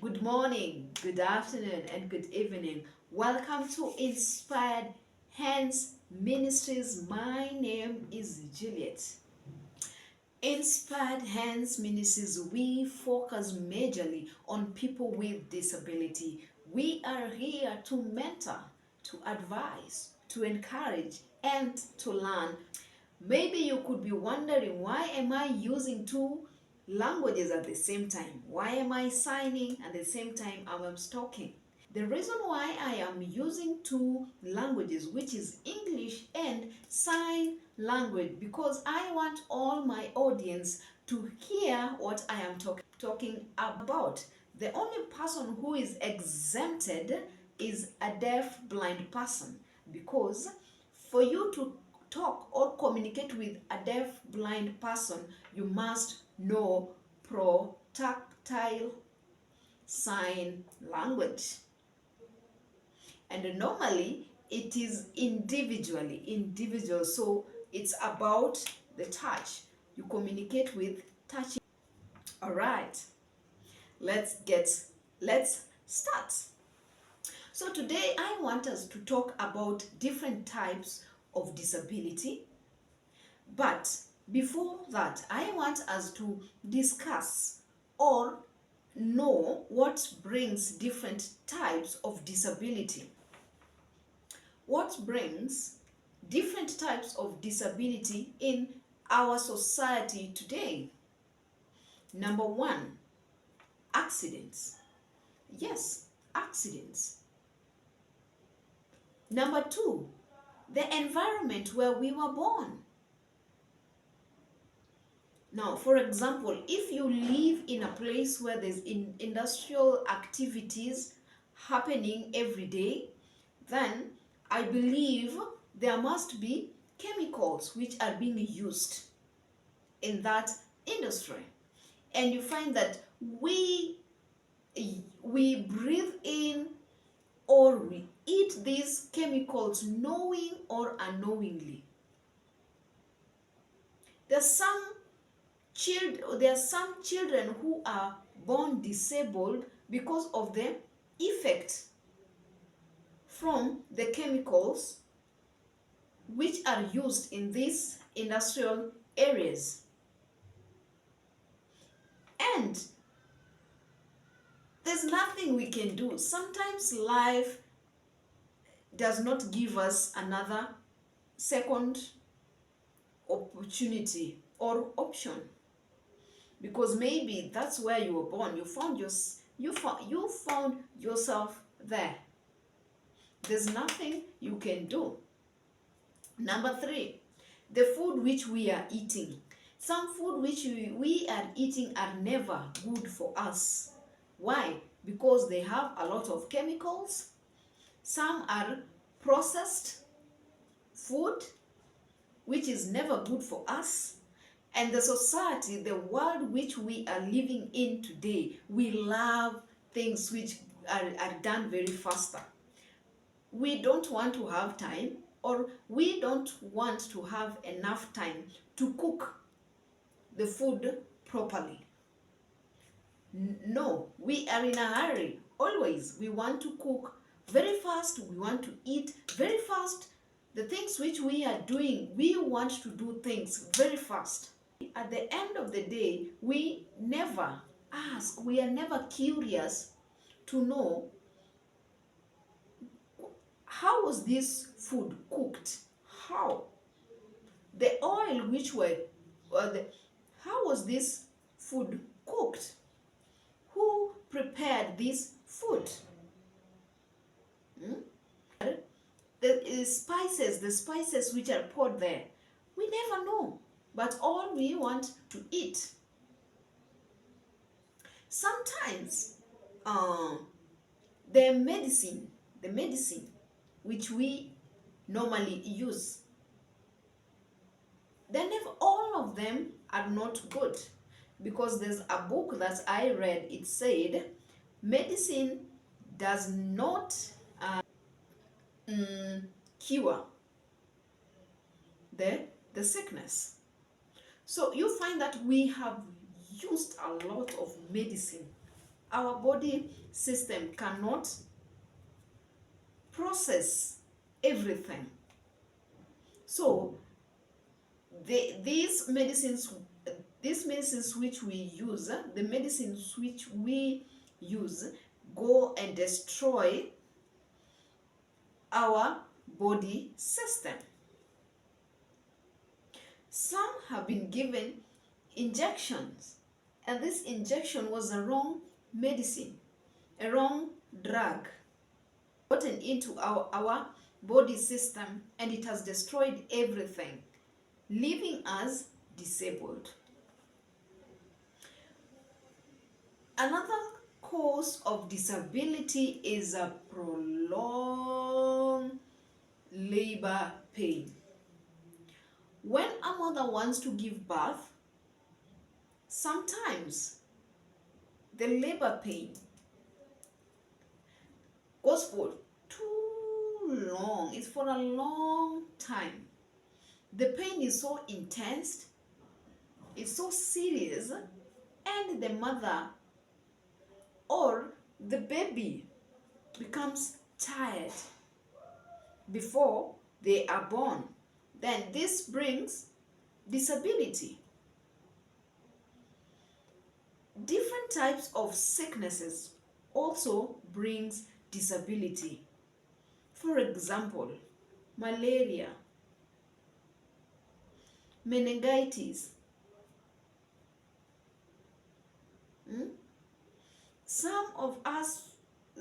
Good morning, good afternoon, and good evening. Welcome to Inspired Hands Ministries. My name is Juliet. Inspired Hands Ministries, we focus majorly on people with disability. We are here to mentor, to advise, to encourage, and to learn. Maybe you could be wondering, why am I using two languages at the same time? Why am I signing at the same time I'm talking? The reason why I am using two languages, which is English and sign language, because I want all my audience to hear what I am talking about. The only person who is exempted is a deaf blind person, because for you to talk or communicate with a deaf blind person, you must know pro-tactile sign language. And normally it is individual, so it's about the touch. You communicate with touching. All right, let's start. So today I want us to talk about different types of disability, but before that I want us to discuss or know what brings different types of disability. What brings different types of disability in our society today? Number one, accidents. Yes, accidents. Number two, the environment where we were born. Now, for example, if you live in a place where there's industrial activities happening every day, then I believe there must be chemicals which are being used in that industry. And you find that we breathe in or we eat these chemicals knowing or unknowingly. There are some children who are born disabled because of the effect from the chemicals which are used in these industrial areas. And there's nothing we can do. Sometimes life does not give us another second opportunity or option, because maybe that's where you were born. You found yourself there. There's nothing you can do. Number three, the food which we are eating. Some food which we are eating are never good for us. Why? Because they have a lot of chemicals. Some are processed food, which is never good for us. And the society, the world which we are living in today, we love things which are done very faster. We don't want to have time, or we don't want to have enough time to cook the food properly. No, we are in a hurry. Always, we want to cook very fast. We want to eat very fast. The things which we are doing, we want to do things very fast. At the end of the day, we never ask, we are never curious to know, how was this food cooked? How? The oil which how was this food cooked? Who prepared this food? The spices which are poured there, we never know. But all we want to eat. Sometimes the medicine which we normally use, all of them are not good, because there's a book that I read. It said medicine does not cure the sickness. So you find that we have used a lot of medicine our body system cannot process everything. So these medicines which we use, the medicines which we use go and destroy our body system. Some have been given injections, and this injection was a wrong medicine, a wrong drug gotten into our body system, and it has destroyed everything, leaving us disabled. Another cause of disability is a prolonged labor pain. When a mother wants to give birth, sometimes the labor pain goes for too long. It's for a long time. The pain is so intense, it's so serious, and the mother or the baby becomes tired before they are born. Then this brings disability. Different types of sicknesses also brings disability. For example, malaria, meningitis.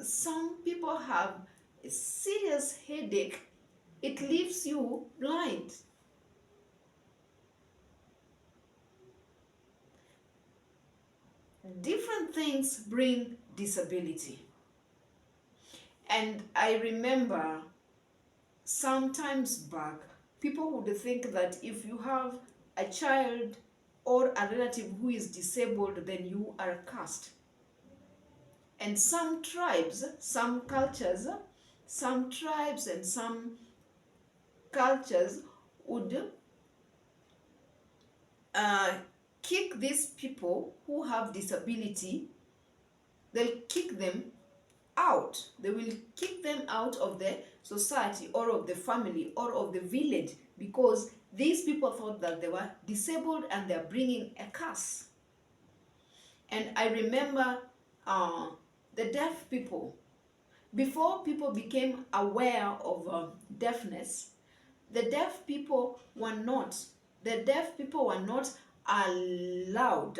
Some people have a serious headache. It leaves you blind. Different things bring disability. And I remember sometimes back, people would think that if you have a child or a relative who is disabled, then you are cursed. And some tribes, some cultures and some cultures would kick these people who have disability. They'll kick them out. They will kick them out of the society or of the family or of the village, because these people thought that they were disabled and they're bringing a curse. And I remember the deaf people. Before people became aware of deafness, the deaf people were not allowed.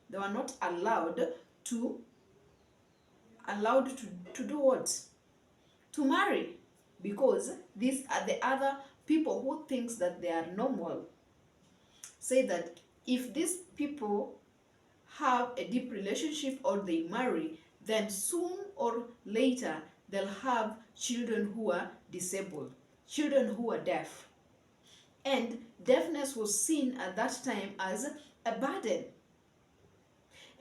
They were not allowed to do what? To marry, because these are the other people who thinks that they are normal. Say that if these people have a deep relationship or they marry, then soon or later they'll have children who are disabled, children who are deaf. And deafness was seen at that time as a burden.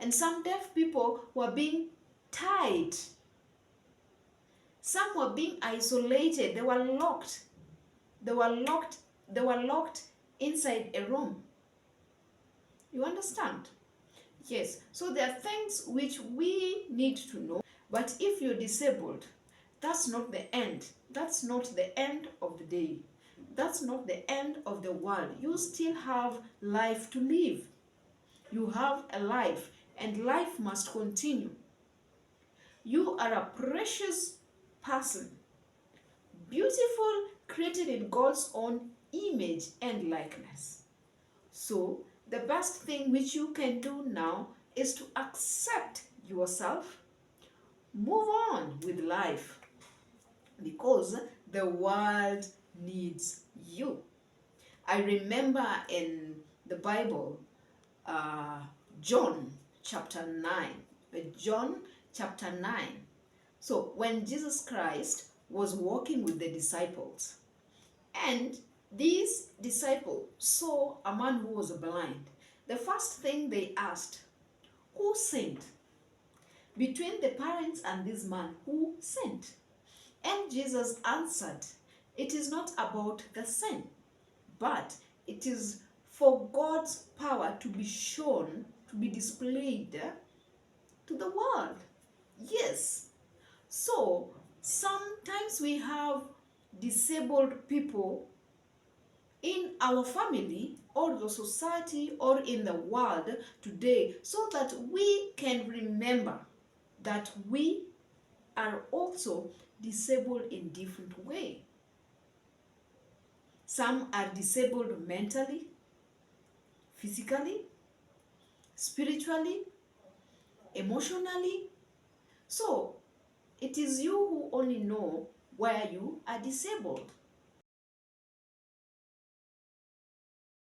And some deaf people were being tied. Some were being isolated. They were locked. They were locked inside a room. You understand? Yes. So there are things which we need to know. But if you're disabled, that's not the end. That's not the end of the day. That's not the end of the world. You still have life to live. You have a life, and life must continue. You are a precious person, beautiful, created in God's own image and likeness. So the best thing which you can do now is to accept yourself, move on with life, because the world needs you. I remember in the Bible, John chapter 9. John chapter 9. So when Jesus Christ was walking with the disciples, and these disciples saw a man who was blind, the first thing they asked, who sinned? Between the parents and this man, who sinned? And Jesus answered, it is not about the sin, but it is for God's power to be shown, to be displayed to the world. So sometimes we have disabled people in our family or the society or in the world today, so that we can remember that we are also disabled in different way. Some are disabled mentally, physically, spiritually, emotionally. So it is you who only know where you are disabled.